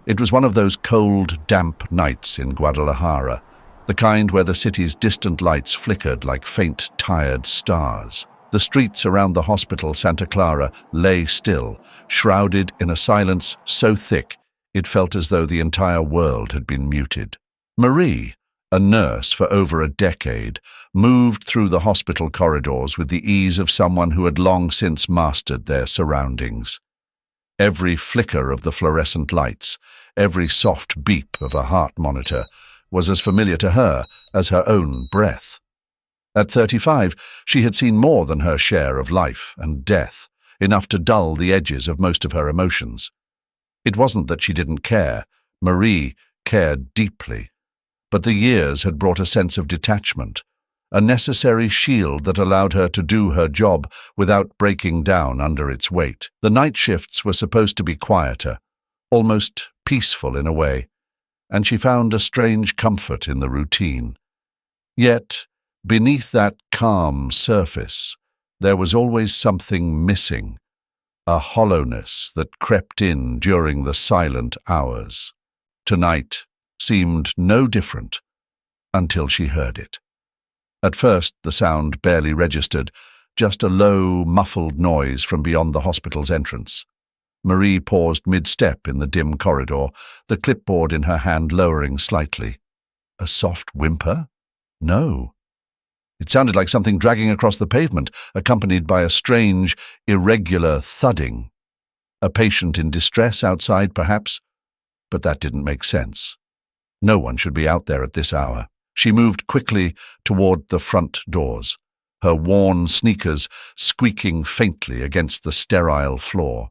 It was one of those cold, damp nights in Guadalajara, the kind where the city's distant lights flickered like faint, tired stars. The streets around the hospital Santa Clara lay still, shrouded in a silence so thick it felt as though the entire world had been muted. Marie, a nurse for over a decade, moved through the hospital corridors with the ease of someone who had long since mastered their surroundings. Every flicker of the fluorescent lights, every soft beep of a heart monitor, was as familiar to her as her own breath. At 35, she had seen more than her share of life and death, enough to dull the edges of most of her emotions. It wasn't that she didn't care. Marie cared deeply. But the years had brought a sense of detachment, a necessary shield that allowed her to do her job without breaking down under its weight. The night shifts were supposed to be quieter, almost peaceful in a way, and she found a strange comfort in the routine. Yet, beneath that calm surface, there was always something missing, a hollowness that crept in during the silent hours. Tonight seemed no different until she heard it. At first, the sound barely registered, just a low, muffled noise from beyond the hospital's entrance. Marie paused mid-step in the dim corridor, the clipboard in her hand lowering slightly. A soft whimper? No. It sounded like something dragging across the pavement, accompanied by a strange, irregular thudding. A patient in distress outside, perhaps? But that didn't make sense. No one should be out there at this hour. She moved quickly toward the front doors, her worn sneakers squeaking faintly against the sterile floor.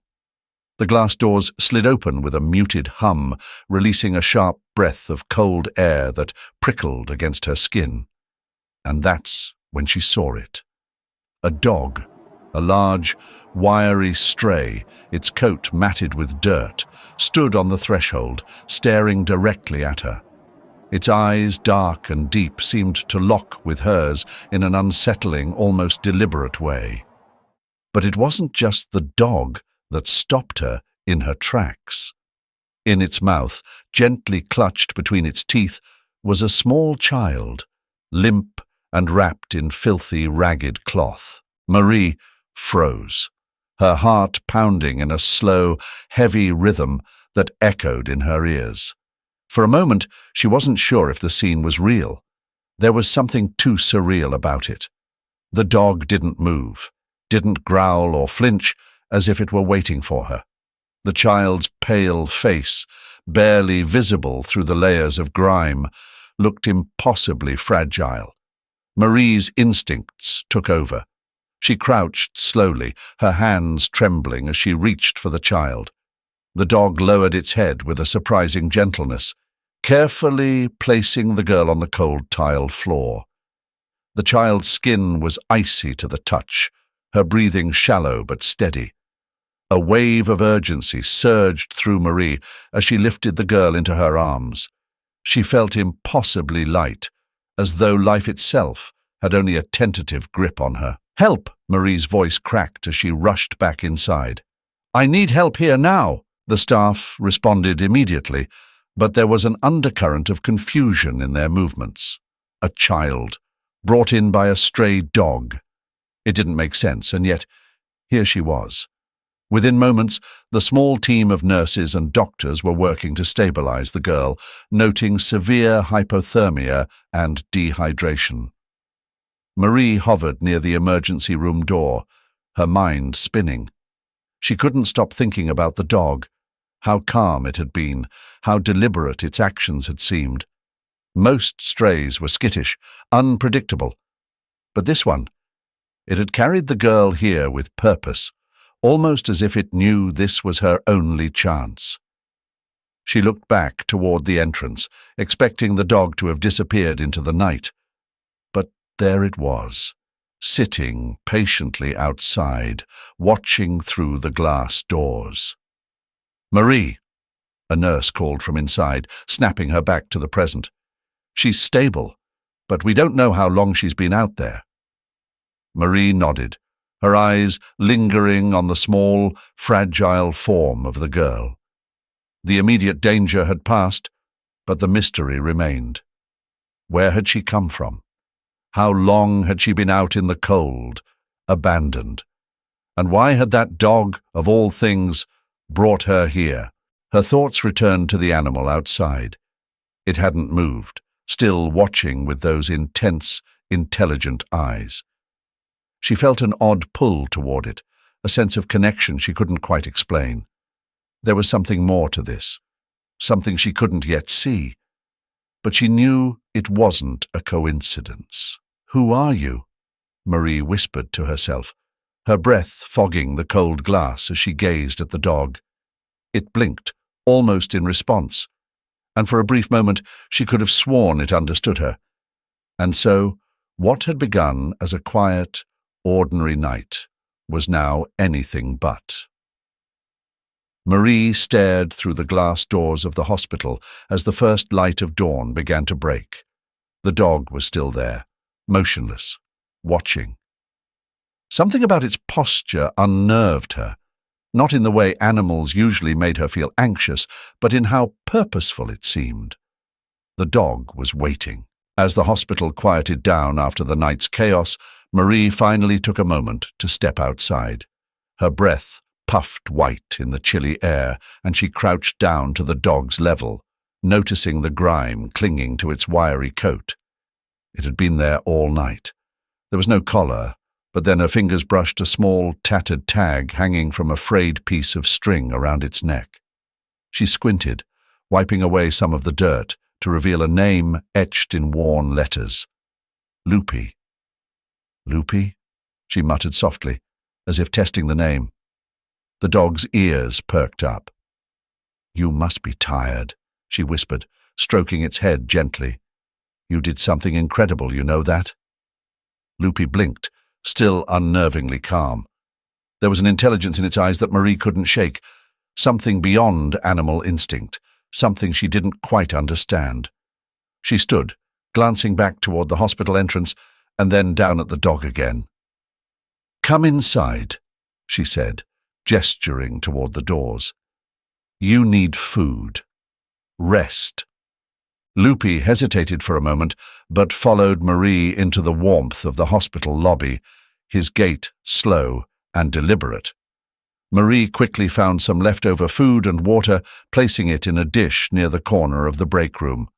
The glass doors slid open with a muted hum, releasing a sharp breath of cold air that prickled against her skin. And that's when she saw it. A dog, a large, wiry stray, its coat matted with dirt, stood on the threshold, staring directly at her. Its eyes, dark and deep, seemed to lock with hers in an unsettling, almost deliberate way. But it wasn't just the dog that stopped her in her tracks. In its mouth, gently clutched between its teeth, was a small child, limp and wrapped in filthy, ragged cloth. Marie froze, her heart pounding in a slow, heavy rhythm that echoed in her ears. For a moment, she wasn't sure if the scene was real. There was something too surreal about it. The dog didn't move, didn't growl or flinch, as if it were waiting for her. The child's pale face, barely visible through the layers of grime, looked impossibly fragile. Marie's instincts took over. She crouched slowly, her hands trembling as she reached for the child. The dog lowered its head with a surprising gentleness, carefully placing the girl on the cold tiled floor. The child's skin was icy to the touch, her breathing shallow but steady. A wave of urgency surged through Marie as she lifted the girl into her arms. She felt impossibly light, as though life itself had only a tentative grip on her. "Help!" Marie's voice cracked as she rushed back inside. "I need help here now!" The staff responded immediately, but there was an undercurrent of confusion in their movements. A child, brought in by a stray dog. It didn't make sense, and yet here she was. Within moments, the small team of nurses and doctors were working to stabilize the girl, noting severe hypothermia and dehydration. Marie hovered near the emergency room door, her mind spinning. She couldn't stop thinking about the dog, how calm it had been, how deliberate its actions had seemed. Most strays were skittish, unpredictable. But this one, it had carried the girl here with purpose, almost as if it knew this was her only chance. She looked back toward the entrance, expecting the dog to have disappeared into the night. But there it was, sitting patiently outside, watching through the glass doors. "Marie," a nurse called from inside, snapping her back to the present. "She's stable, but we don't know how long she's been out there." Marie nodded, her eyes lingering on the small, fragile form of the girl. The immediate danger had passed, but the mystery remained. Where had she come from? How long had she been out in the cold, abandoned? And why had that dog, of all things, brought her here? Her thoughts returned to the animal outside. It hadn't moved, still watching with those intense, intelligent eyes. She felt an odd pull toward it, a sense of connection she couldn't quite explain. There was something more to this, something she couldn't yet see. But she knew it wasn't a coincidence. "Who are you?" Marie whispered to herself, her breath fogging the cold glass as she gazed at the dog. It blinked, almost in response, and for a brief moment she could have sworn it understood her. And so, what had begun as a quiet, ordinary night was now anything but. Marie stared through the glass doors of the hospital as the first light of dawn began to break. The dog was still there, motionless, watching. Something about its posture unnerved her, not in the way animals usually made her feel anxious, but in how purposeful it seemed. The dog was waiting. As the hospital quieted down after the night's chaos, Marie finally took a moment to step outside. Her breath puffed white in the chilly air, and she crouched down to the dog's level, noticing the grime clinging to its wiry coat. It had been there all night. There was no collar, but then her fingers brushed a small, tattered tag hanging from a frayed piece of string around its neck. She squinted, wiping away some of the dirt, to reveal a name etched in worn letters. Loopy. "Loopy?" she muttered softly, as if testing the name. The dog's ears perked up. "You must be tired," she whispered, stroking its head gently. "You did something incredible, you know that?" Loopy blinked, still unnervingly calm. There was an intelligence in its eyes that Marie couldn't shake, something beyond animal instinct, something she didn't quite understand. She stood, glancing back toward the hospital entrance and then down at the dog again. "Come inside," she said, gesturing toward the doors. "You need food. Rest." Loopy hesitated for a moment, but followed Marie into the warmth of the hospital lobby, his gait slow and deliberate. Marie quickly found some leftover food and water, placing it in a dish near the corner of the break room.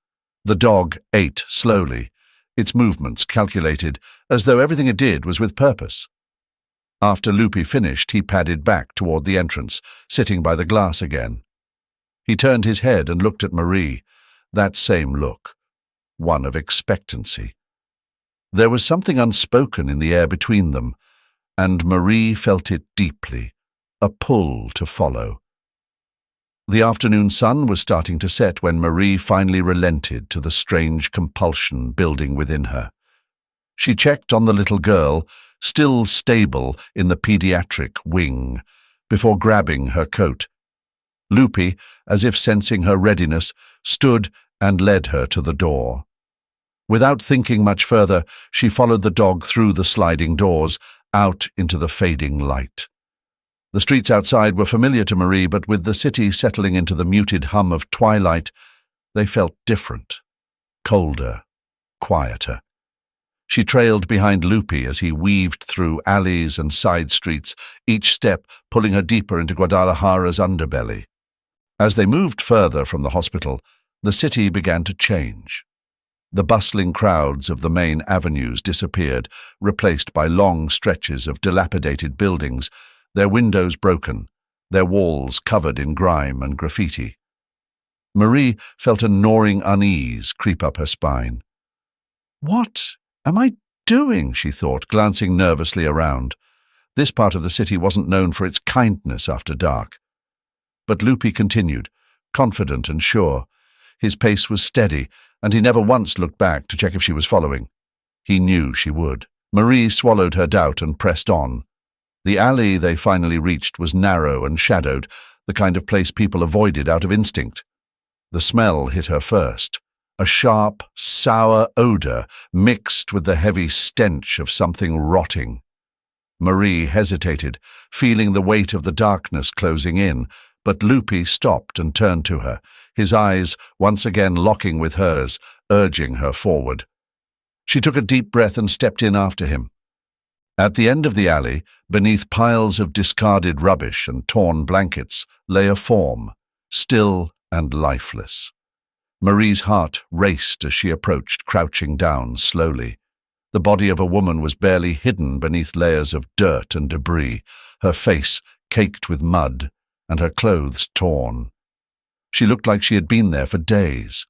The dog ate slowly, its movements calculated, as though everything it did was with purpose. After Loopy finished, he padded back toward the entrance, sitting by the glass again. He turned his head and looked at Marie, that same look, one of expectancy. There was something unspoken in the air between them, and Marie felt it deeply, a pull to follow. The afternoon sun was starting to set when Marie finally relented to the strange compulsion building within her. She checked on the little girl, still stable in the pediatric wing, before grabbing her coat. Loopy, as if sensing her readiness, stood and led her to the door. Without thinking much further, she followed the dog through the sliding doors, out into the fading light. The streets outside were familiar to Marie, but with the city settling into the muted hum of twilight, they felt different, colder, quieter. She trailed behind Loopy as he weaved through alleys and side streets, each step pulling her deeper into Guadalajara's underbelly. As they moved further from the hospital, the city began to change. The bustling crowds of the main avenues disappeared, replaced by long stretches of dilapidated buildings, their windows broken, their walls covered in grime and graffiti. Marie felt a gnawing unease creep up her spine. "What am I doing?" she thought, glancing nervously around. This part of the city wasn't known for its kindness after dark. But Loopy continued, confident and sure. His pace was steady, and he never once looked back to check if she was following. He knew she would. Marie swallowed her doubt and pressed on. The alley they finally reached was narrow and shadowed, the kind of place people avoided out of instinct. The smell hit her first, a sharp, sour odor mixed with the heavy stench of something rotting. Marie hesitated, feeling the weight of the darkness closing in, But Lupe stopped and turned to her, his eyes once again locking with hers, urging her forward. She took a deep breath and stepped in after him. At the end of the alley, beneath piles of discarded rubbish and torn blankets, lay a form, still and lifeless. Marie's heart raced as she approached, crouching down slowly. The body of a woman was barely hidden beneath layers of dirt and debris, her face caked with mud and her clothes torn. She looked like she had been there for days.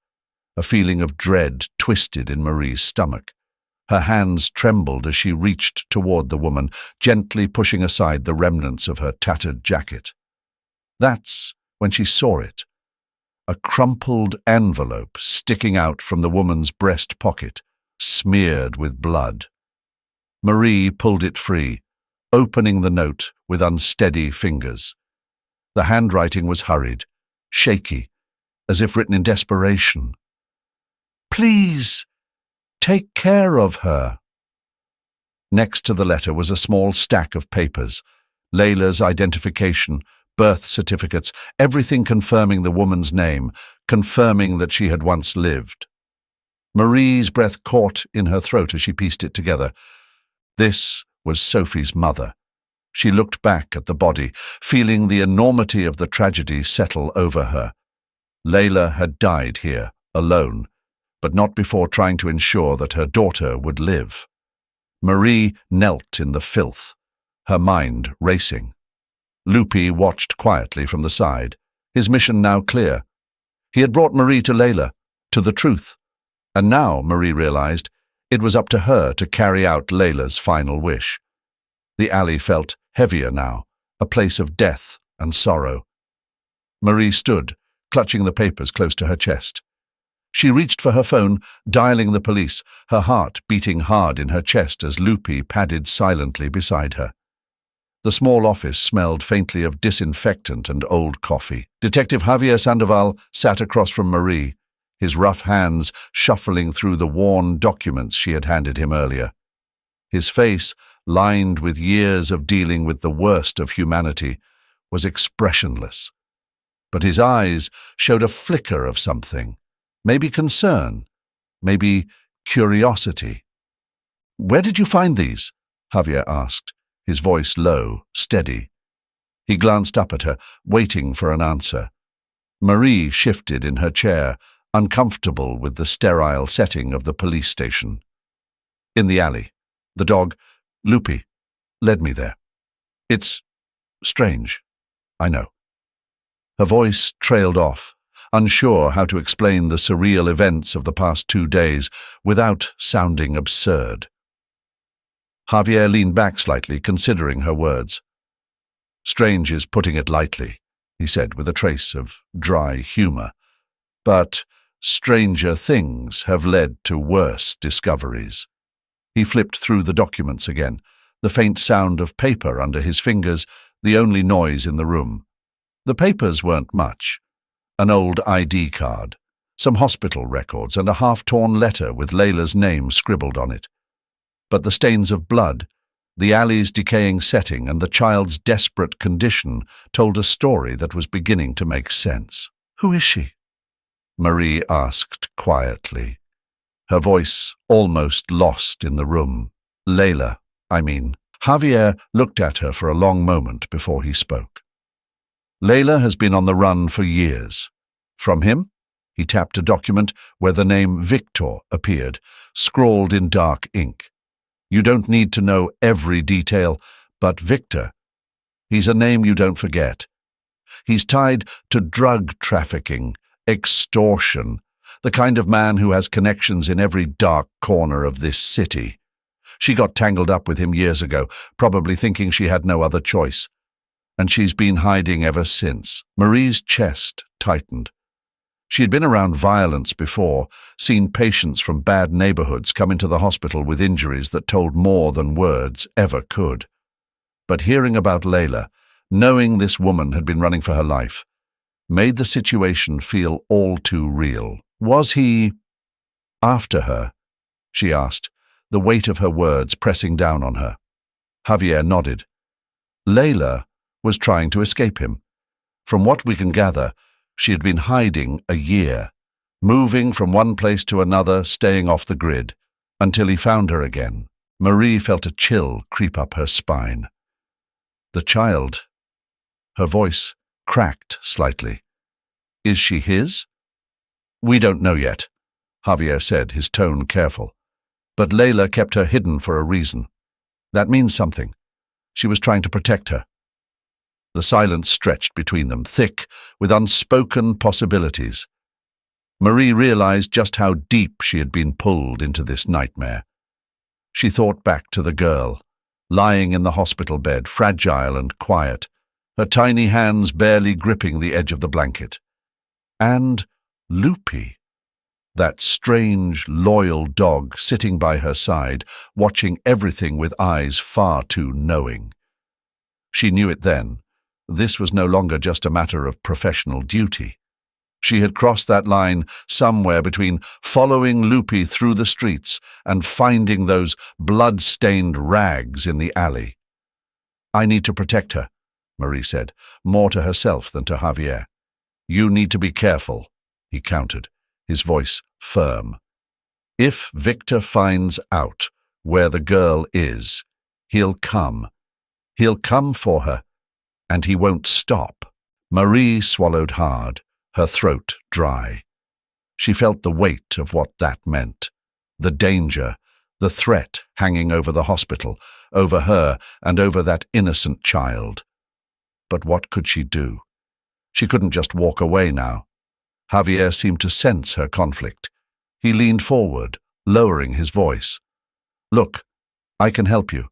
A feeling of dread twisted in Marie's stomach. Her hands trembled as she reached toward the woman, gently pushing aside the remnants of her tattered jacket. That's when she saw it. A crumpled envelope sticking out from the woman's breast pocket, smeared with blood. Marie pulled it free, opening the note with unsteady fingers. The handwriting was hurried, shaky, as if written in desperation. "Please, take care of her." Next to the letter was a small stack of papers, Layla's identification, birth certificates, everything confirming the woman's name, confirming that she had once lived. Marie's breath caught in her throat as she pieced it together. This was Sophie's mother. She looked back at the body, feeling the enormity of the tragedy settle over her. Layla had died here, alone, but not before trying to ensure that her daughter would live. Marie knelt in the filth, her mind racing. Lupe watched quietly from the side, his mission now clear. He had brought Marie to Layla, to the truth, and now, Marie realized, it was up to her to carry out Layla's final wish. The alley felt heavier now, a place of death and sorrow. Marie stood, clutching the papers close to her chest. She reached for her phone, dialing the police, her heart beating hard in her chest as Lupe padded silently beside her. The small office smelled faintly of disinfectant and old coffee. Detective Javier Sandoval sat across from Marie, his rough hands shuffling through the worn documents she had handed him earlier. His face, lined with years of dealing with the worst of humanity, was expressionless. But his eyes showed a flicker of something, maybe concern, maybe curiosity. "Where did you find these?" Javier asked, his voice low, steady. He glanced up at her, waiting for an answer. Marie shifted in her chair, uncomfortable with the sterile setting of the police station. "In the alley. The dog, Lupe, led me there. It's strange, I know." Her voice trailed off, unsure how to explain the surreal events of the past 2 days without sounding absurd. Javier leaned back slightly, considering her words. "Strange is putting it lightly," he said with a trace of dry humor. "But stranger things have led to worse discoveries." He flipped through the documents again, the faint sound of paper under his fingers, the only noise in the room. The papers weren't much. An old ID card, some hospital records, and a half-torn letter with Layla's name scribbled on it. But the stains of blood, the alley's decaying setting, and the child's desperate condition told a story that was beginning to make sense. "Who is she?" Marie asked quietly, her voice almost lost in the room. "Layla, I mean." Javier looked at her for a long moment before he spoke. "Layla has been on the run for years. From him?" He tapped a document where the name Victor appeared, scrawled in dark ink. "You don't need to know every detail, but Victor, he's a name you don't forget. He's tied to drug trafficking, extortion, the kind of man who has connections in every dark corner of this city. She got tangled up with him years ago, probably thinking she had no other choice. And she's been hiding ever since." Marie's chest tightened. She had been around violence before, seen patients from bad neighborhoods come into the hospital with injuries that told more than words ever could. But hearing about Layla, knowing this woman had been running for her life, made the situation feel all too real. "Was he after her?" she asked, the weight of her words pressing down on her. Javier nodded. "Layla was trying to escape him. From what we can gather, she had been hiding a year, moving from one place to another, staying off the grid, until he found her again. Marie felt a chill creep up her spine. The child. Her voice cracked slightly. Is she his? We don't know yet, Javier said, his tone careful. But Layla kept her hidden for a reason. That means something. She was trying to protect her. The silence stretched between them, thick with unspoken possibilities. Marie realized just how deep she had been pulled into this nightmare. She thought back to the girl, lying in the hospital bed, fragile and quiet, her tiny hands barely gripping the edge of the blanket. And Loopy, that strange, loyal dog sitting by her side, watching everything with eyes far too knowing. She knew it then. This was no longer just a matter of professional duty. She had crossed that line somewhere between following Loopy through the streets and finding those blood-stained rags in the alley. I need to protect her, Marie said, more to herself than to Javier. You need to be careful, he countered, his voice firm. If Victor finds out where the girl is, he'll come. He'll come for her, and he won't stop. Marie swallowed hard, her throat dry. She felt the weight of what that meant, the danger, the threat hanging over the hospital, over her and over that innocent child. But what could she do? She couldn't just walk away now. Javier seemed to sense her conflict. He leaned forward, lowering his voice. Look, I can help you,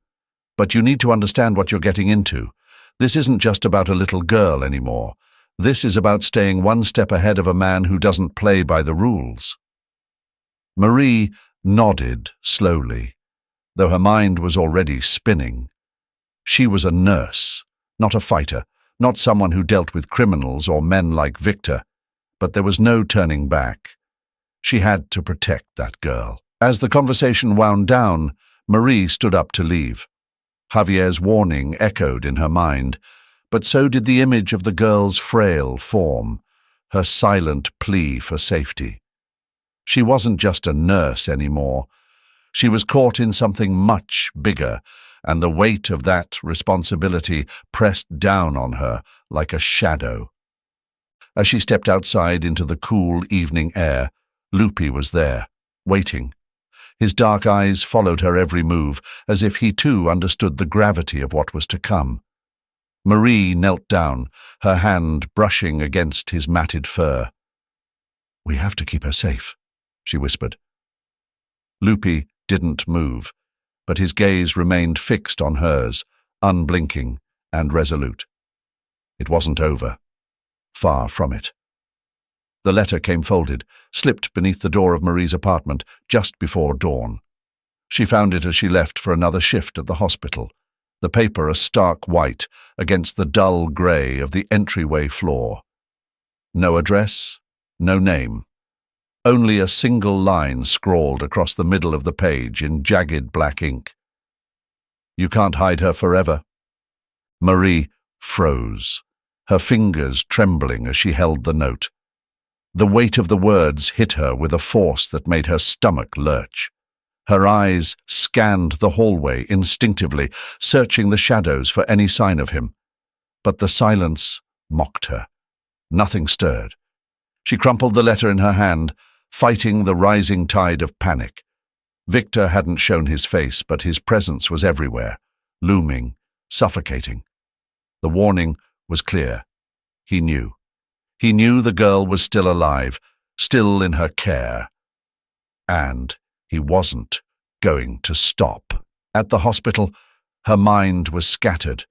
but you need to understand what you're getting into. This isn't just about a little girl anymore. This is about staying one step ahead of a man who doesn't play by the rules. Marie nodded slowly, though her mind was already spinning. She was a nurse, not a fighter, not someone who dealt with criminals or men like Victor, but there was no turning back. She had to protect that girl. As the conversation wound down, Marie stood up to leave. Javier's warning echoed in her mind, but so did the image of the girl's frail form, her silent plea for safety. She wasn't just a nurse anymore. She was caught in something much bigger, and the weight of that responsibility pressed down on her like a shadow. As she stepped outside into the cool evening air, Loopy was there, waiting. His dark eyes followed her every move, as if he too understood the gravity of what was to come. Marie knelt down, her hand brushing against his matted fur. "We have to keep her safe," she whispered. Loopy didn't move, but his gaze remained fixed on hers, unblinking and resolute. It wasn't over. Far from it. The letter came folded, slipped beneath the door of Marie's apartment just before dawn. She found it as she left for another shift at the hospital, the paper a stark white against the dull grey of the entryway floor. No address, no name. Only a single line scrawled across the middle of the page in jagged black ink. "You can't hide her forever." Marie froze, her fingers trembling as she held the note. The weight of the words hit her with a force that made her stomach lurch. Her eyes scanned the hallway instinctively, searching the shadows for any sign of him. But the silence mocked her. Nothing stirred. She crumpled the letter in her hand, fighting the rising tide of panic. Victor hadn't shown his face, but his presence was everywhere, looming, suffocating. The warning was clear. He knew. He knew the girl was still alive, still in her care. And he wasn't going to stop. At the hospital, her mind was scattered.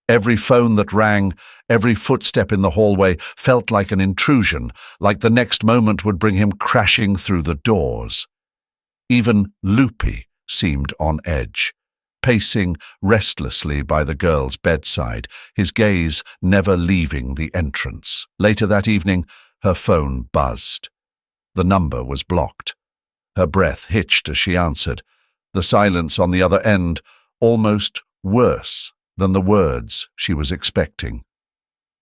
Every phone that rang, every footstep in the hallway felt like an intrusion, like the next moment would bring him crashing through the doors. Even Loopy seemed on edge, pacing restlessly by the girl's bedside, his gaze never leaving the entrance. Later that evening, her phone buzzed. The number was blocked. Her breath hitched as she answered, the silence on the other end almost worse than the words she was expecting.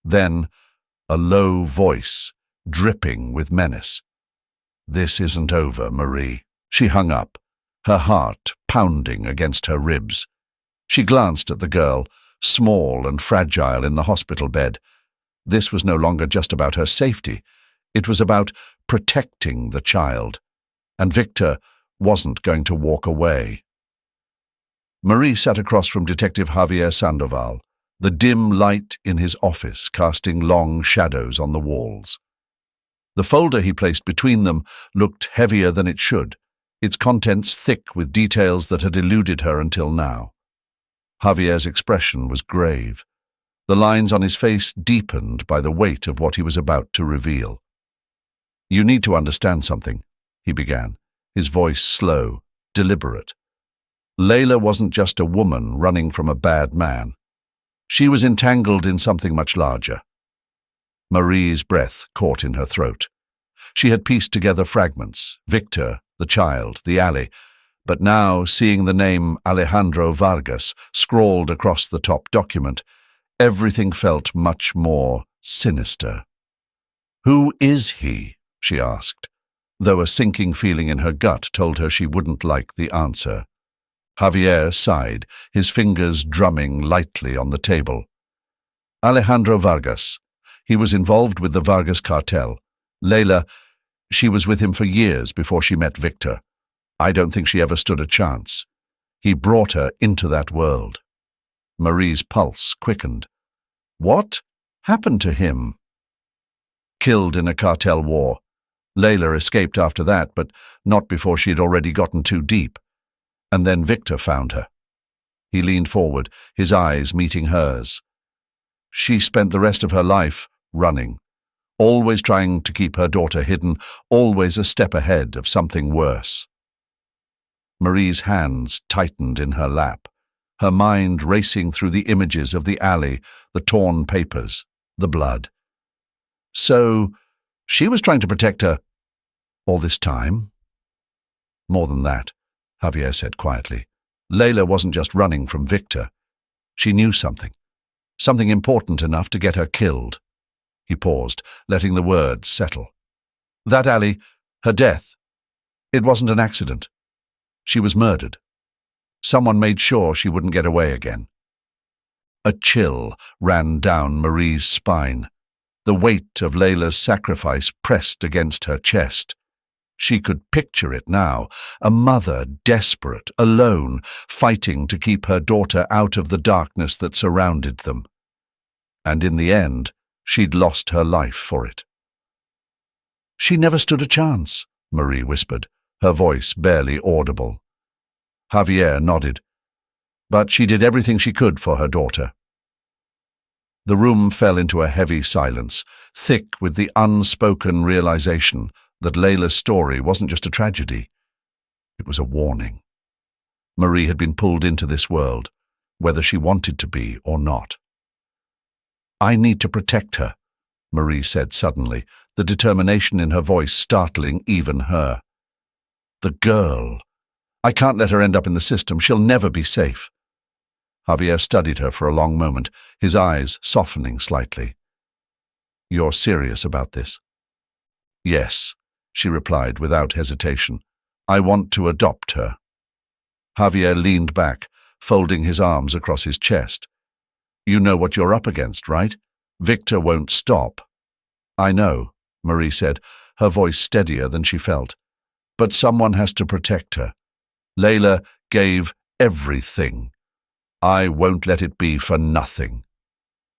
Then, a low voice, dripping with menace. "This isn't over, Marie." She hung up, her heart pounding against her ribs. She glanced at the girl, small and fragile in the hospital bed. This was no longer just about her safety. It was about protecting the child. And Victor wasn't going to walk away. Marie sat across from Detective Javier Sandoval, the dim light in his office casting long shadows on the walls. The folder he placed between them looked heavier than it should, its contents thick with details that had eluded her until now. Javier's expression was grave. The lines on his face deepened by the weight of what he was about to reveal. "You need to understand something," he began, his voice slow, deliberate. "Layla wasn't just a woman running from a bad man. She was entangled in something much larger." Marie's breath caught in her throat. She had pieced together fragments: Victor, the child, the alley, but now, seeing the name Alejandro Vargas scrawled across the top document, everything felt much more sinister. "Who is he?" she asked, though a sinking feeling in her gut told her she wouldn't like the answer. Javier sighed, his fingers drumming lightly on the table. "Alejandro Vargas. He was involved with the Vargas cartel. Layla, she was with him for years before she met Victor. I don't think she ever stood a chance. He brought her into that world." Marie's pulse quickened. "What happened to him?" "Killed in a cartel war. Layla escaped after that, but not before she had already gotten too deep. And then Victor found her." He leaned forward, his eyes meeting hers. "She spent the rest of her life running, always trying to keep her daughter hidden, always a step ahead of something worse." Marie's hands tightened in her lap, her mind racing through the images of the alley, the torn papers, the blood. "So, she was trying to protect her all this time?" "More than that," Javier said quietly. "Layla wasn't just running from Victor. She knew something important enough to get her killed." He paused, letting the words settle. "That alley, her death, it wasn't an accident. She was murdered. Someone made sure she wouldn't get away again." A chill ran down Marie's spine. The weight of Layla's sacrifice pressed against her chest. She could picture it now, a mother desperate, alone, fighting to keep her daughter out of the darkness that surrounded them. And in the end, she'd lost her life for it. "She never stood a chance," Marie whispered, her voice barely audible. Javier nodded. "But she did everything she could for her daughter." The room fell into a heavy silence, thick with the unspoken realization that Layla's story wasn't just a tragedy. It was a warning. Marie had been pulled into this world, whether she wanted to be or not. "I need to protect her," Marie said suddenly, the determination in her voice startling even her. "The girl. I can't let her end up in the system. She'll never be safe." Javier studied her for a long moment, his eyes softening slightly. "You're serious about this?" "Yes," she replied without hesitation. "I want to adopt her." Javier leaned back, folding his arms across his chest. "You know what you're up against, right? Victor won't stop." "I know," Marie said, her voice steadier than she felt. "But someone has to protect her. Layla gave everything. I won't let it be for nothing."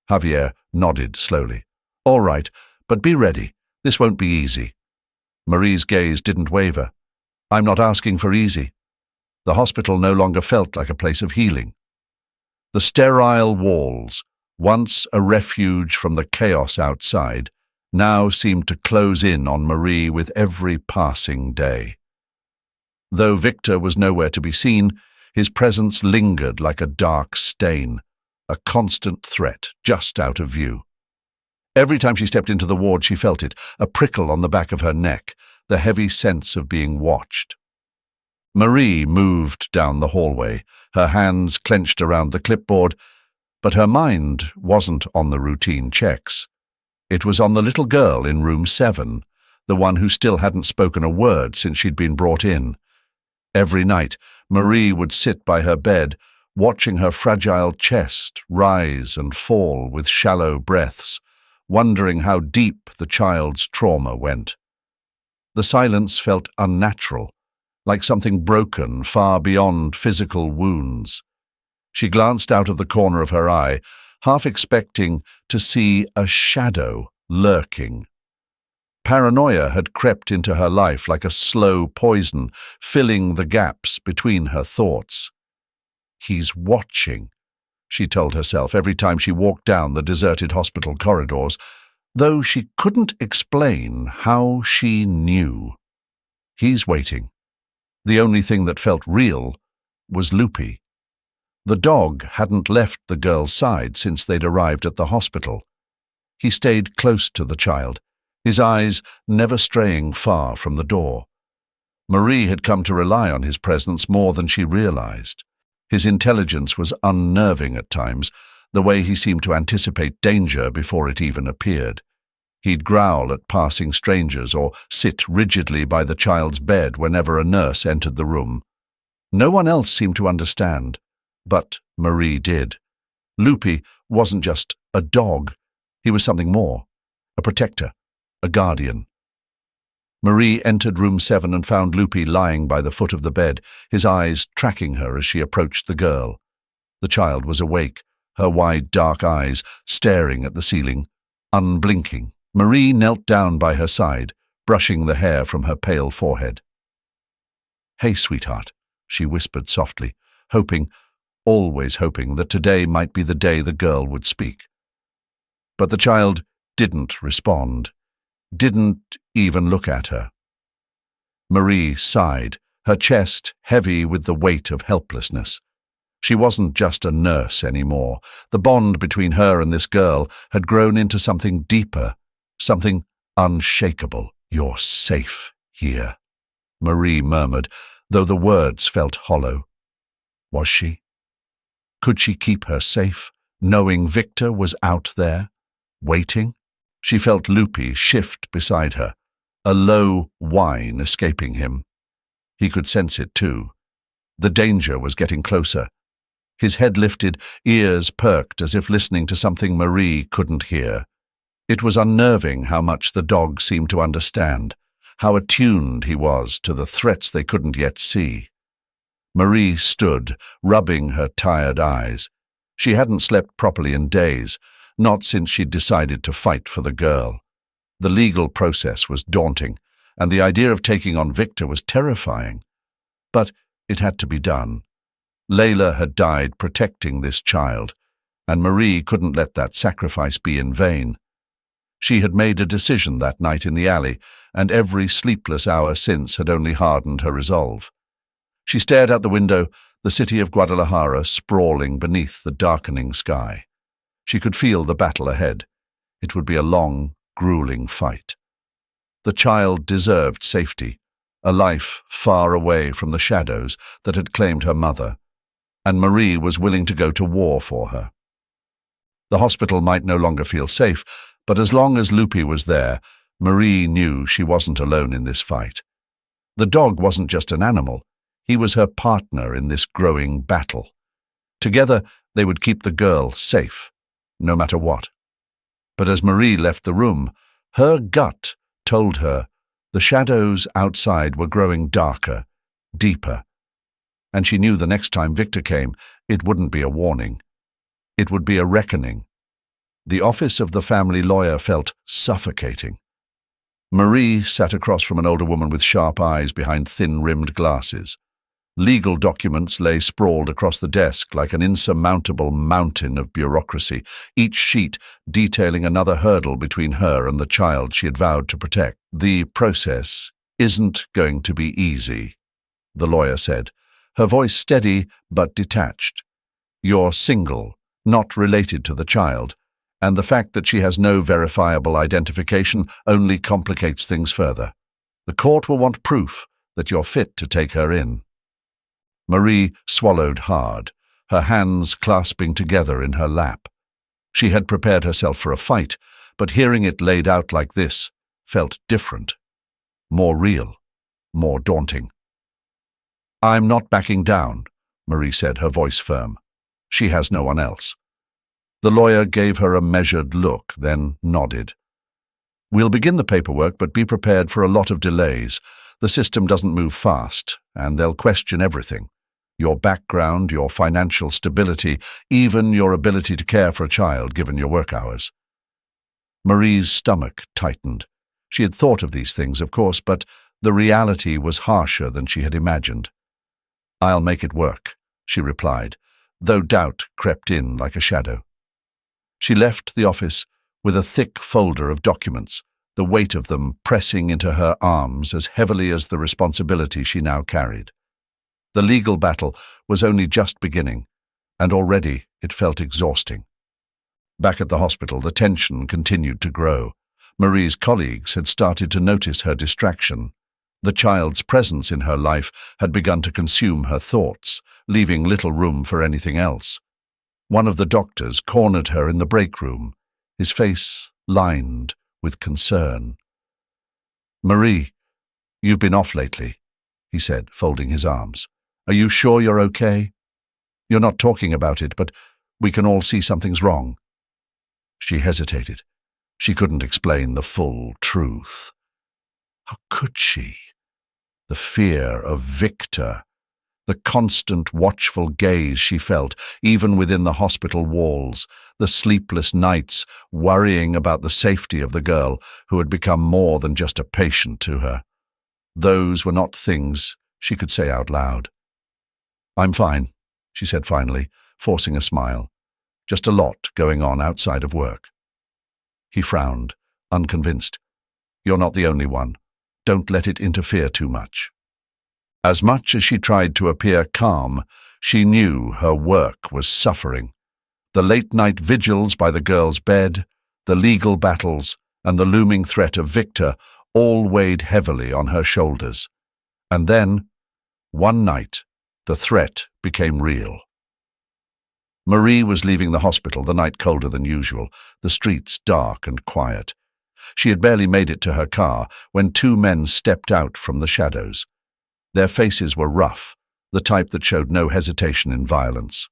Javier nodded slowly. "All right, but be ready. This won't be easy." Marie's gaze didn't waver. "I'm not asking for easy." The hospital no longer felt like a place of healing. The sterile walls, once a refuge from the chaos outside, now seemed to close in on Marie with every passing day. Though Victor was nowhere to be seen, his presence lingered like a dark stain, a constant threat just out of view. Every time she stepped into the ward she felt it, a prickle on the back of her neck, the heavy sense of being watched. Marie moved down the hallway, her hands clenched around the clipboard, but her mind wasn't on the routine checks. It was on the little girl in room 7, the one who still hadn't spoken a word since she'd been brought in. Every night, Marie would sit by her bed, watching her fragile chest rise and fall with shallow breaths, wondering how deep the child's trauma went. The silence felt unnatural, like something broken far beyond physical wounds. She glanced out of the corner of her eye, half expecting to see a shadow lurking. Paranoia had crept into her life like a slow poison, filling the gaps between her thoughts. "He's watching," she told herself every time she walked down the deserted hospital corridors, though she couldn't explain how she knew. "He's waiting." The only thing that felt real was Loopy. The dog hadn't left the girl's side since they'd arrived at the hospital. He stayed close to the child, his eyes never straying far from the door. Marie had come to rely on his presence more than she realized. His intelligence was unnerving at times, the way he seemed to anticipate danger before it even appeared. He'd growl at passing strangers or sit rigidly by the child's bed whenever a nurse entered the room. No one else seemed to understand, but Marie did. Loopy wasn't just a dog. He was something more, a protector, a guardian. Marie entered room 7 and found Loopy lying by the foot of the bed, his eyes tracking her as she approached the girl. The child was awake, her wide dark eyes staring at the ceiling, unblinking. Marie knelt down by her side, brushing the hair from her pale forehead. "Hey, sweetheart," she whispered softly, always hoping that today might be the day the girl would speak. But the child didn't respond, didn't even look at her. Marie sighed, her chest heavy with the weight of helplessness. She wasn't just a nurse anymore. The bond between her and this girl had grown into something deeper, something unshakable. "You're safe here," Marie murmured, though the words felt hollow. Was she? Could she keep her safe, knowing Victor was out there, waiting? She felt Loopy shift beside her, a low whine escaping him. He could sense it too. The danger was getting closer. His head lifted, ears perked as if listening to something Marie couldn't hear. It was unnerving how much the dog seemed to understand, how attuned he was to the threats they couldn't yet see. Marie stood, rubbing her tired eyes. She hadn't slept properly in days, not since she'd decided to fight for the girl. The legal process was daunting, and the idea of taking on Victor was terrifying. But it had to be done. Layla had died protecting this child, and Marie couldn't let that sacrifice be in vain. She had made a decision that night in the alley, and every sleepless hour since had only hardened her resolve. She stared out the window, the city of Guadalajara sprawling beneath the darkening sky. She could feel the battle ahead. It would be a long, grueling fight. The child deserved safety, a life far away from the shadows that had claimed her mother, and Marie was willing to go to war for her. The hospital might no longer feel safe, but as long as Loopy was there, Marie knew she wasn't alone in this fight. The dog wasn't just an animal. He was her partner in this growing battle. Together, they would keep the girl safe, no matter what. But as Marie left the room, her gut told her the shadows outside were growing darker, deeper, and she knew the next time Victor came, it wouldn't be a warning. It would be a reckoning. The office of the family lawyer felt suffocating. Marie sat across from an older woman with sharp eyes behind thin-rimmed glasses. Legal documents lay sprawled across the desk like an insurmountable mountain of bureaucracy, each sheet detailing another hurdle between her and the child she had vowed to protect. "The process isn't going to be easy," the lawyer said, her voice steady but detached. "You're single, not related to the child, and the fact that she has no verifiable identification only complicates things further. The court will want proof that you're fit to take her in." Marie swallowed hard, her hands clasping together in her lap. She had prepared herself for a fight, but hearing it laid out like this felt different, more real, more daunting. "I'm not backing down," Marie said, her voice firm. "She has no one else." The lawyer gave her a measured look, then nodded. "We'll begin the paperwork, but be prepared for a lot of delays. The system doesn't move fast, and they'll question everything. Your background, your financial stability, even your ability to care for a child given your work hours." Marie's stomach tightened. She had thought of these things, of course, but the reality was harsher than she had imagined. "I'll make it work," she replied, though doubt crept in like a shadow. She left the office with a thick folder of documents, the weight of them pressing into her arms as heavily as the responsibility she now carried. The legal battle was only just beginning, and already it felt exhausting. Back at the hospital, the tension continued to grow. Marie's colleagues had started to notice her distraction. The child's presence in her life had begun to consume her thoughts, leaving little room for anything else. One of the doctors cornered her in the break room, his face lined with concern. "Marie, you've been off lately," he said, folding his arms. "Are you sure you're okay? You're not talking about it, but we can all see something's wrong." She hesitated. She couldn't explain the full truth. How could she? The fear of Victor, the constant watchful gaze she felt, even within the hospital walls, the sleepless nights worrying about the safety of the girl who had become more than just a patient to her. Those were not things she could say out loud. "I'm fine," she said finally, forcing a smile. "Just a lot going on outside of work." He frowned, unconvinced. "You're not the only one. Don't let it interfere too much." As much as she tried to appear calm, she knew her work was suffering. The late-night vigils by the girl's bed, the legal battles, and the looming threat of Victor all weighed heavily on her shoulders. And then, one night, the threat became real. Marie was leaving the hospital, the night colder than usual, the streets dark and quiet. She had barely made it to her car when two men stepped out from the shadows. Their faces were rough, the type that showed no hesitation in violence.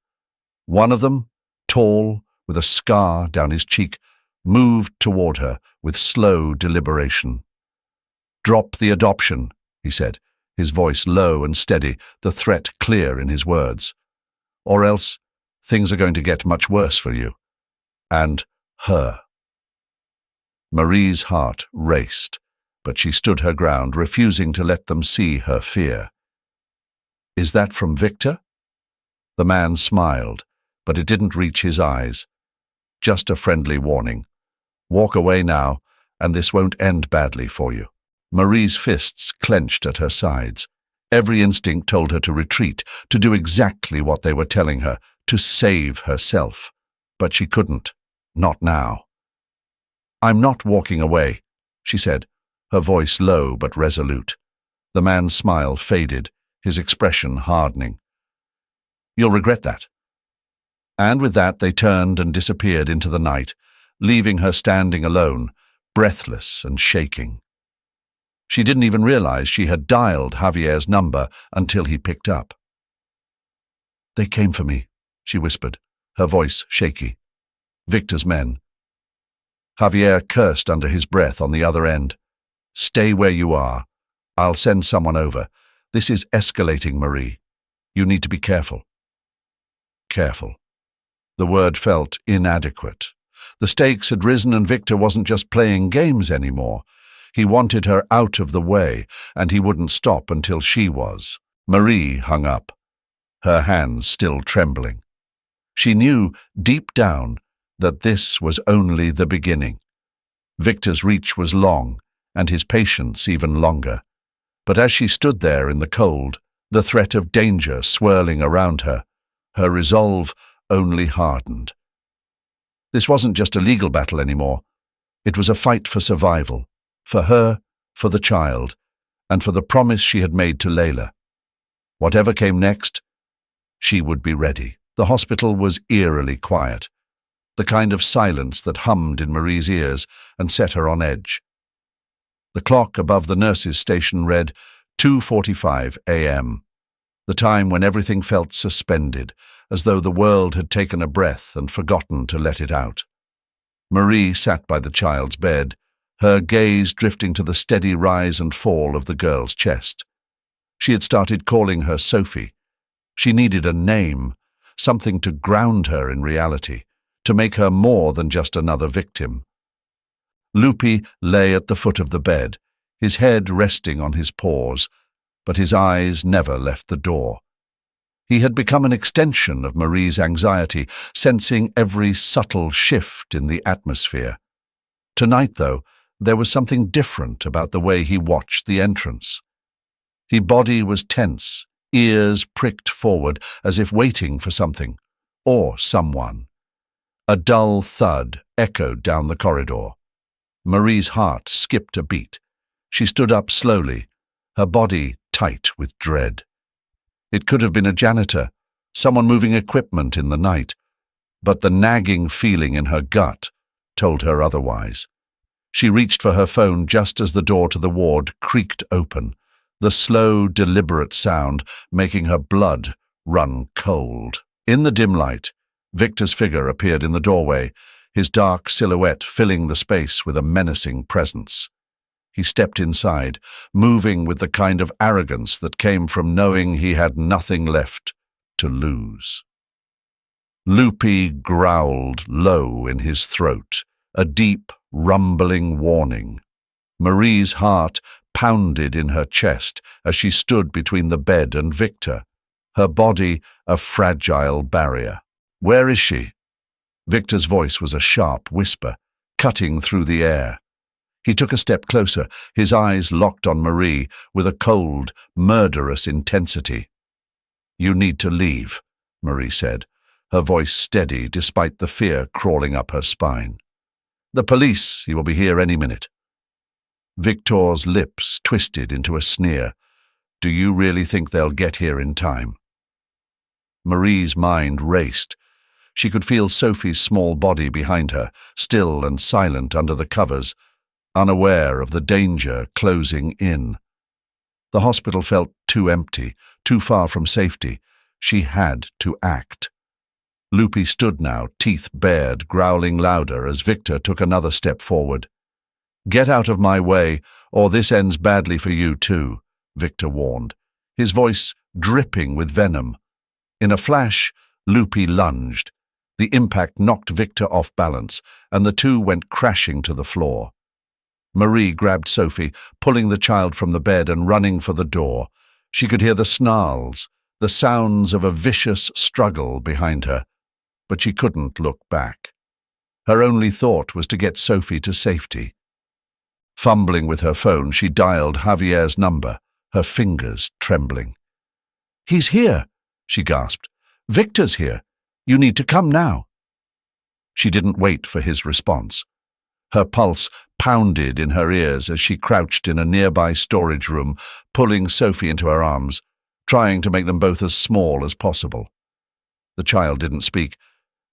One of them, tall, with a scar down his cheek, moved toward her with slow deliberation. "Drop the adoption," he said, his voice low and steady, the threat clear in his words. "Or else things are going to get much worse for you. And her." Marie's heart raced, but she stood her ground, refusing to let them see her fear. "Is that from Victor?" The man smiled, but it didn't reach his eyes. "Just a friendly warning. Walk away now, and this won't end badly for you." Marie's fists clenched at her sides. Every instinct told her to retreat, to do exactly what they were telling her, to save herself. But she couldn't. Not now. "I'm not walking away," she said, her voice low but resolute. The man's smile faded, his expression hardening. "You'll regret that." And with that they turned and disappeared into the night, leaving her standing alone, breathless and shaking. She didn't even realize she had dialed Javier's number until he picked up. "They came for me," she whispered, her voice shaky. "Victor's men." Javier cursed under his breath on the other end. "Stay where you are. I'll send someone over. This is escalating, Marie. You need to be careful." Careful. The word felt inadequate. The stakes had risen and Victor wasn't just playing games anymore. He wanted her out of the way, and he wouldn't stop until she was. Marie hung up, her hands still trembling. She knew, deep down, that this was only the beginning. Victor's reach was long, and his patience even longer. But as she stood there in the cold, the threat of danger swirling around her, her resolve only hardened. This wasn't just a legal battle anymore. It was a fight for survival, for her, for the child, and for the promise she had made to Layla. Whatever came next, she would be ready. The hospital was eerily quiet. the kind of silence that hummed in Marie's ears and set her on edge. The clock above the nurse's station read 2:45 a.m., the time when everything felt suspended, as though the world had taken a breath and forgotten to let it out. Marie sat by the child's bed, her gaze drifting to the steady rise and fall of the girl's chest. She had started calling her Sophie. She needed a name, something to ground her in reality, to make her more than just another victim. Lupi lay at the foot of the bed, his head resting on his paws, but his eyes never left the door. He had become an extension of Marie's anxiety, sensing every subtle shift in the atmosphere. Tonight, though, there was something different about the way he watched the entrance. His body was tense, ears pricked forward as if waiting for something, or someone. A dull thud echoed down the corridor. Marie's heart skipped a beat. She stood up slowly, her body tight with dread. It could have been a janitor, someone moving equipment in the night, but the nagging feeling in her gut told her otherwise. She reached for her phone just as the door to the ward creaked open, the slow, deliberate sound making her blood run cold. In the dim light, Victor's figure appeared in the doorway, his dark silhouette filling the space with a menacing presence. He stepped inside, moving with the kind of arrogance that came from knowing he had nothing left to lose. Lupi growled low in his throat, a deep, rumbling warning. Marie's heart pounded in her chest as she stood between the bed and Victor, her body a fragile barrier. "Where is she?" Victor's voice was a sharp whisper, cutting through the air. He took a step closer, his eyes locked on Marie with a cold, murderous intensity. "You need to leave," Marie said, her voice steady despite the fear crawling up her spine. "The police, he will be here any minute." Victor's lips twisted into a sneer. "Do you really think they'll get here in time?" Marie's mind raced. She could feel Sophie's small body behind her, still and silent under the covers, unaware of the danger closing in. The hospital felt too empty, too far from safety. She had to act. Lupi stood now, teeth bared, growling louder as Victor took another step forward. "Get out of my way, or this ends badly for you too," Victor warned, his voice dripping with venom. In a flash, Lupi lunged. The impact knocked Victor off balance, and the two went crashing to the floor. Marie grabbed Sophie, pulling the child from the bed and running for the door. She could hear the snarls, the sounds of a vicious struggle behind her, but she couldn't look back. Her only thought was to get Sophie to safety. Fumbling with her phone, she dialed Javier's number, her fingers trembling. "He's here," she gasped. "Victor's here. You need to come now." She didn't wait for his response. Her pulse pounded in her ears as she crouched in a nearby storage room, pulling Sophie into her arms, trying to make them both as small as possible. The child didn't speak,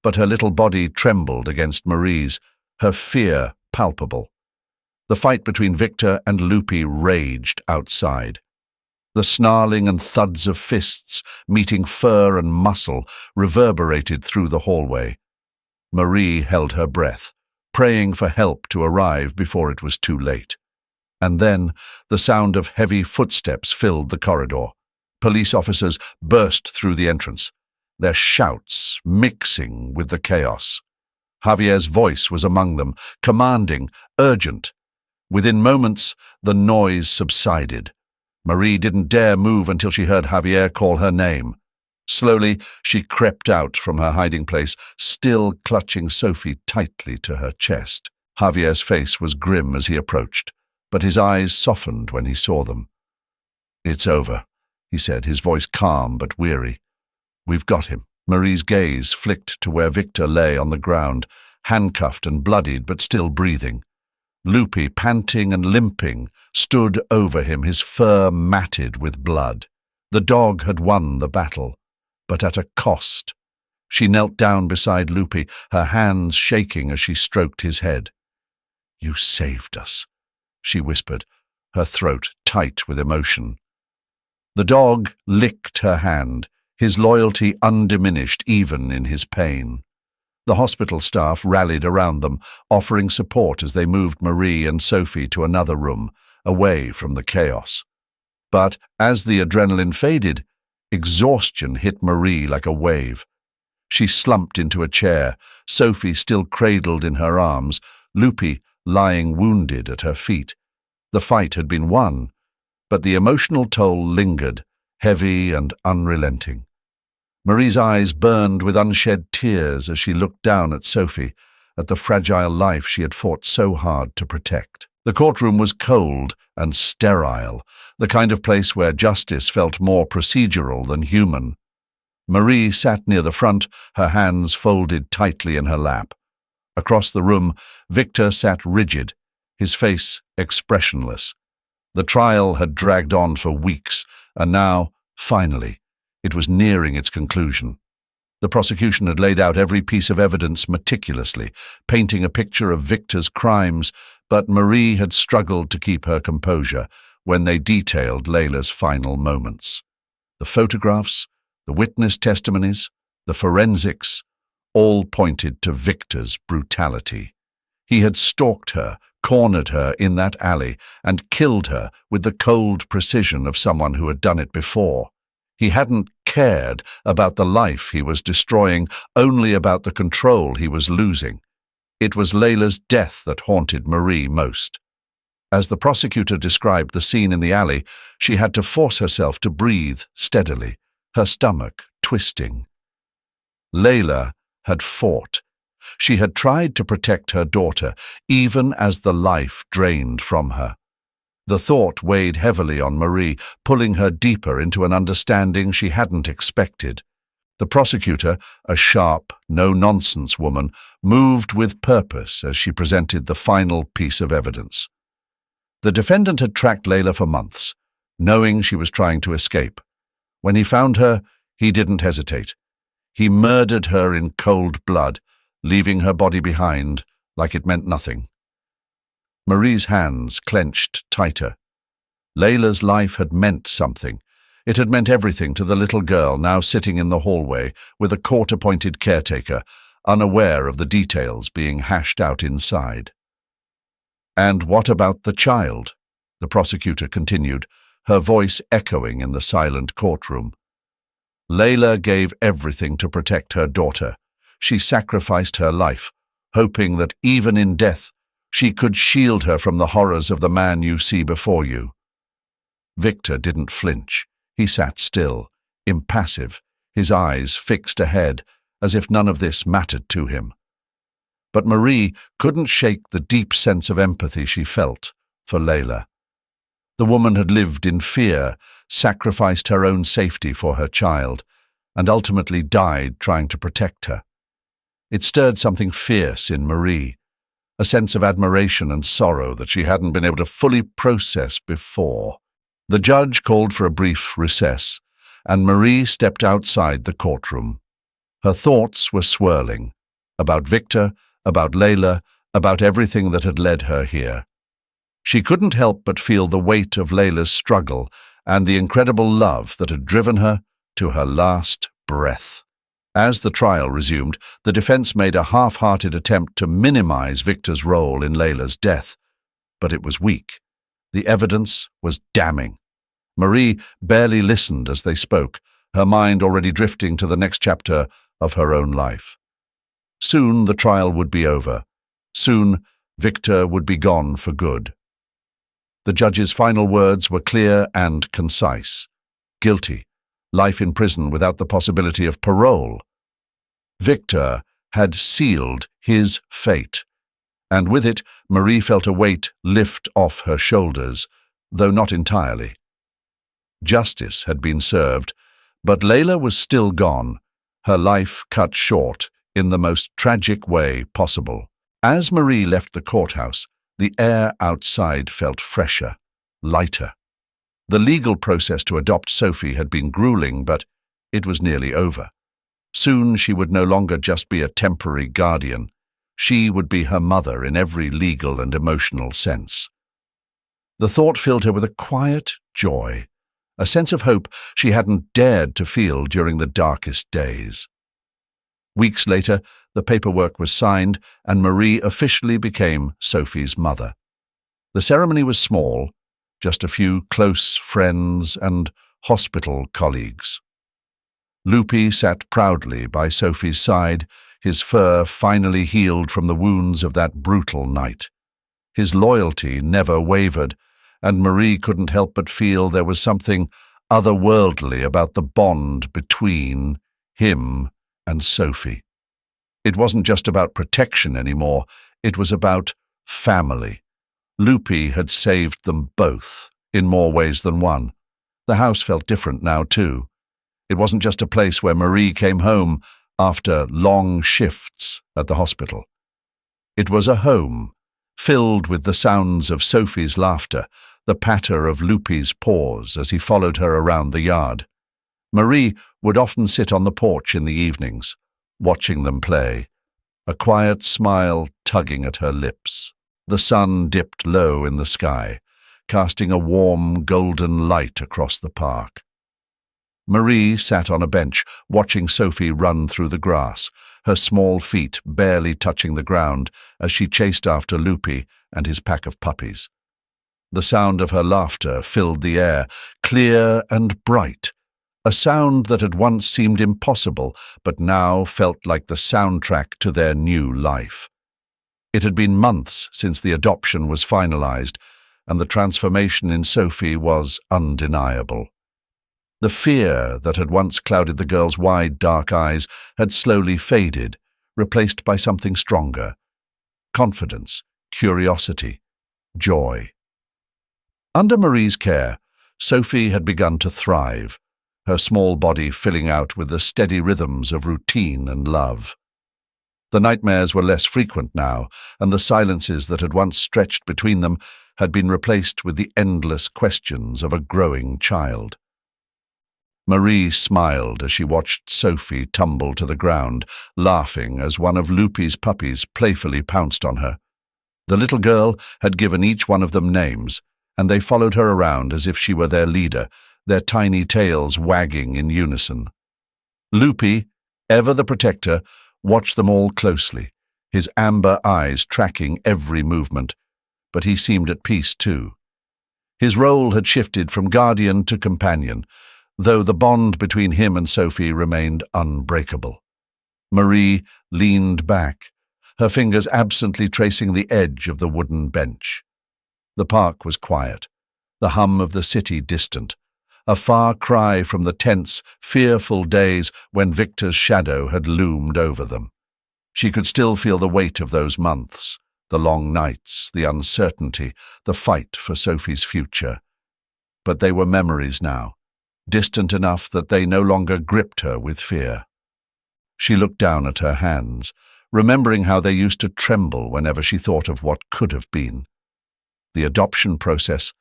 but her little body trembled against Marie's, her fear palpable. The fight between Victor and Lupi raged outside. The snarling and thuds of fists meeting fur and muscle reverberated through the hallway. Marie held her breath, praying for help to arrive before it was too late. And then the sound of heavy footsteps filled the corridor. Police officers burst through the entrance, their shouts mixing with the chaos. Javier's voice was among them, commanding, urgent. Within moments, the noise subsided. Marie didn't dare move until she heard Javier call her name. Slowly, she crept out from her hiding place, still clutching Sophie tightly to her chest. Javier's face was grim as he approached, but his eyes softened when he saw them. "It's over," he said, his voice calm but weary. "We've got him." Marie's gaze flicked to where Victor lay on the ground, handcuffed and bloodied but still breathing. Lupi, panting and limping, stood over him, his fur matted with blood. The dog had won the battle, but at a cost. She knelt down beside Lupi, her hands shaking as she stroked his head. "You saved us," she whispered, her throat tight with emotion. The dog licked her hand, his loyalty undiminished even in his pain. The hospital staff rallied around them, offering support as they moved Marie and Sophie to another room, away from the chaos. But as the adrenaline faded, exhaustion hit Marie like a wave. She slumped into a chair, Sophie still cradled in her arms, Lupi lying wounded at her feet. The fight had been won, but the emotional toll lingered, heavy and unrelenting. Marie's eyes burned with unshed tears as she looked down at Sophie, at the fragile life she had fought so hard to protect. The courtroom was cold and sterile, the kind of place where justice felt more procedural than human. Marie sat near the front, her hands folded tightly in her lap. Across the room, Victor sat rigid, his face expressionless. The trial had dragged on for weeks, and now, finally, it was nearing its conclusion. The prosecution had laid out every piece of evidence meticulously, painting a picture of Victor's crimes, but Marie had struggled to keep her composure when they detailed Layla's final moments. The photographs, the witness testimonies, the forensics, all pointed to Victor's brutality. He had stalked her, cornered her in that alley, and killed her with the cold precision of someone who had done it before. He hadn't cared about the life he was destroying, only about the control he was losing. It was Layla's death that haunted Marie most. As the prosecutor described the scene in the alley, she had to force herself to breathe steadily, her stomach twisting. Layla had fought. She had tried to protect her daughter, even as the life drained from her. The thought weighed heavily on Marie, pulling her deeper into an understanding she hadn't expected. The prosecutor, a sharp, no-nonsense woman, moved with purpose as she presented the final piece of evidence. The defendant had tracked Layla for months, knowing she was trying to escape. When he found her, he didn't hesitate. He murdered her in cold blood, leaving her body behind like it meant nothing. Marie's hands clenched tighter. Layla's life had meant something. It had meant everything to the little girl now sitting in the hallway with a court-appointed caretaker, unaware of the details being hashed out inside. "And what about the child?" the prosecutor continued, her voice echoing in the silent courtroom. Layla gave everything to protect her daughter. She sacrificed her life, hoping that even in death, she could shield her from the horrors of the man you see before you. Victor didn't flinch. He sat still, impassive, his eyes fixed ahead, as if none of this mattered to him. But Marie couldn't shake the deep sense of empathy she felt for Layla. The woman had lived in fear, sacrificed her own safety for her child, and ultimately died trying to protect her. It stirred something fierce in Marie, a sense of admiration and sorrow that she hadn't been able to fully process before. The judge called for a brief recess, and Marie stepped outside the courtroom. Her thoughts were swirling, about Victor, about Layla, about everything that had led her here. She couldn't help but feel the weight of Layla's struggle and the incredible love that had driven her to her last breath. As the trial resumed, the defense made a half-hearted attempt to minimize Victor's role in Layla's death, but it was weak. The evidence was damning. Marie barely listened as they spoke, her mind already drifting to the next chapter of her own life. Soon the trial would be over. Soon Victor would be gone for good. The judge's final words were clear and concise. Guilty. Life in prison without the possibility of parole. Victor had sealed his fate, and with it Marie felt a weight lift off her shoulders, though not entirely. Justice had been served, but Layla was still gone, her life cut short in the most tragic way possible. As Marie left the courthouse, the air outside felt fresher, lighter. The legal process to adopt Sophie had been grueling, but it was nearly over. Soon she would no longer just be a temporary guardian. She would be her mother in every legal and emotional sense. The thought filled her with a quiet joy, a sense of hope she hadn't dared to feel during the darkest days. Weeks later, the paperwork was signed and Marie officially became Sophie's mother. The ceremony was small, just a few close friends and hospital colleagues. Loopy sat proudly by Sophie's side, his fur finally healed from the wounds of that brutal night. His loyalty never wavered, and Marie couldn't help but feel there was something otherworldly about the bond between him and Sophie. It wasn't just about protection anymore, it was about family. Loopy had saved them both, in more ways than one. The house felt different now, too. It wasn't just a place where Marie came home after long shifts at the hospital. It was a home, filled with the sounds of Sophie's laughter, the patter of Loopy's paws as he followed her around the yard. Marie would often sit on the porch in the evenings, watching them play, a quiet smile tugging at her lips. The sun dipped low in the sky, casting a warm, golden light across the park. Marie sat on a bench, watching Sophie run through the grass, her small feet barely touching the ground as she chased after Loopy and his pack of puppies. The sound of her laughter filled the air, clear and bright, a sound that had once seemed impossible but now felt like the soundtrack to their new life. It had been months since the adoption was finalized, and the transformation in Sophie was undeniable. The fear that had once clouded the girl's wide, dark eyes had slowly faded, replaced by something stronger: confidence, curiosity, joy. Under Marie's care, Sophie had begun to thrive, her small body filling out with the steady rhythms of routine and love. The nightmares were less frequent now, and the silences that had once stretched between them had been replaced with the endless questions of a growing child. Marie smiled as she watched Sophie tumble to the ground, laughing as one of Loopy's puppies playfully pounced on her. The little girl had given each one of them names, and they followed her around as if she were their leader, their tiny tails wagging in unison. Loopy, ever the protector, watched them all closely, his amber eyes tracking every movement, but he seemed at peace too. His role had shifted from guardian to companion, though the bond between him and Sophie remained unbreakable. Marie leaned back, her fingers absently tracing the edge of the wooden bench. The park was quiet, the hum of the city distant, a far cry from the tense, fearful days when Victor's shadow had loomed over them. She could still feel the weight of those months, the long nights, the uncertainty, the fight for Sophie's future. But they were memories now, distant enough that they no longer gripped her with fear. She looked down at her hands, remembering how they used to tremble whenever she thought of what could have been. The adoption process,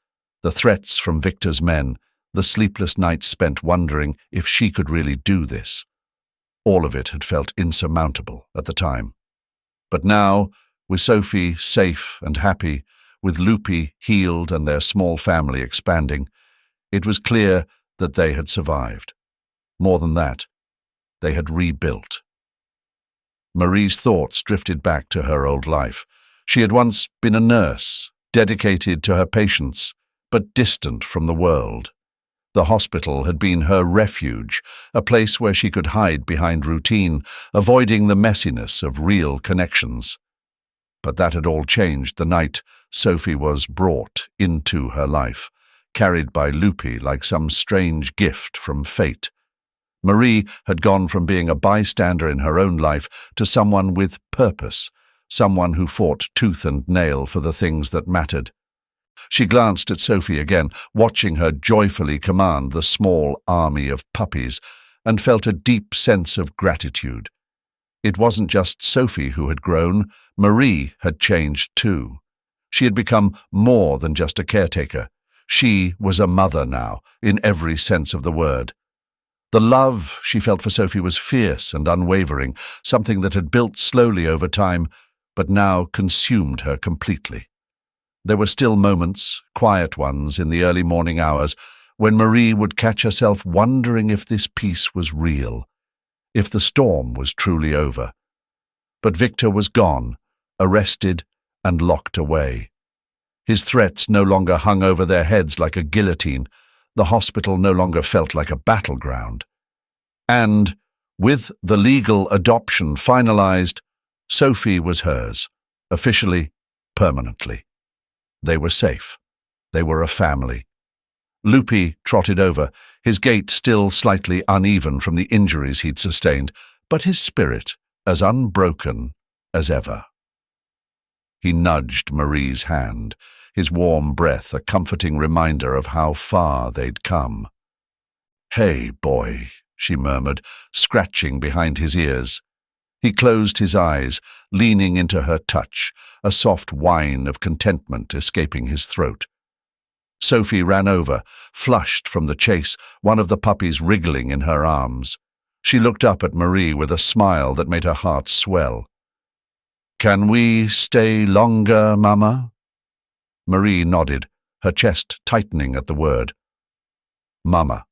the threats from Victor's men, the sleepless nights spent wondering if she could really do this. All of it had felt insurmountable at the time. But now, with Sophie safe and happy, with Loopy healed and their small family expanding, it was clear that they had survived. More than that, they had rebuilt. Marie's thoughts drifted back to her old life. She had once been a nurse, dedicated to her patients, but distant from the world. The hospital had been her refuge, a place where she could hide behind routine, avoiding the messiness of real connections. But that had all changed the night Sophie was brought into her life, carried by Loopy like some strange gift from fate. Marie had gone from being a bystander in her own life to someone with purpose, someone who fought tooth and nail for the things that mattered. She glanced at Sophie again, watching her joyfully command the small army of puppies, and felt a deep sense of gratitude. It wasn't just Sophie who had grown, Marie had changed too. She had become more than just a caretaker. She was a mother now, in every sense of the word. The love she felt for Sophie was fierce and unwavering, something that had built slowly over time, but now consumed her completely. There were still moments, quiet ones, in the early morning hours, when Marie would catch herself wondering if this peace was real, if the storm was truly over. But Victor was gone, arrested and locked away. His threats no longer hung over their heads like a guillotine. The hospital no longer felt like a battleground. And, with the legal adoption finalized, Sophie was hers, officially, permanently. They were safe. They were a family. Loopy trotted over, his gait still slightly uneven from the injuries he'd sustained, but his spirit as unbroken as ever. He nudged Marie's hand, his warm breath a comforting reminder of how far they'd come. "Hey, boy," she murmured, scratching behind his ears. He closed his eyes, leaning into her touch, a soft whine of contentment escaping his throat. Sophie ran over, flushed from the chase, one of the puppies wriggling in her arms. She looked up at Marie with a smile that made her heart swell. "Can we stay longer, Mama?" Marie nodded, her chest tightening at the word. Mama.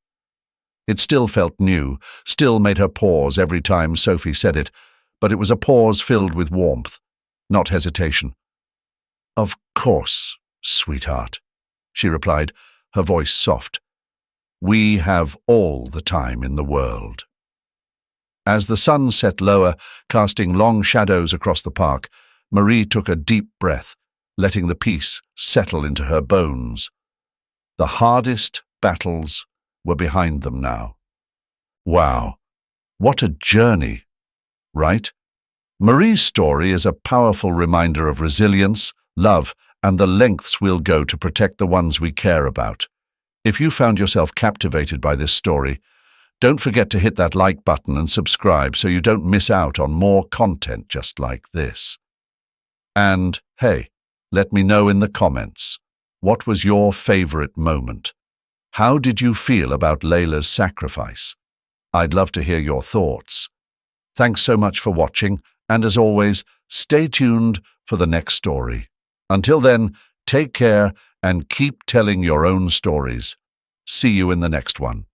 It still felt new, still made her pause every time Sophie said it, but it was a pause filled with warmth, not hesitation. "Of course, sweetheart," she replied, her voice soft. "We have all the time in the world." As the sun set lower, casting long shadows across the park, Marie took a deep breath, letting the peace settle into her bones. The hardest battles were behind them now. Wow, what a journey, right? Marie's story is a powerful reminder of resilience, love, and the lengths we'll go to protect the ones we care about. If you found yourself captivated by this story, don't forget to hit that like button and subscribe so you don't miss out on more content just like this. And, hey, let me know in the comments, what was your favorite moment? How did you feel about Layla's sacrifice? I'd love to hear your thoughts. Thanks so much for watching, and as always, stay tuned for the next story. Until then, take care and keep telling your own stories. See you in the next one.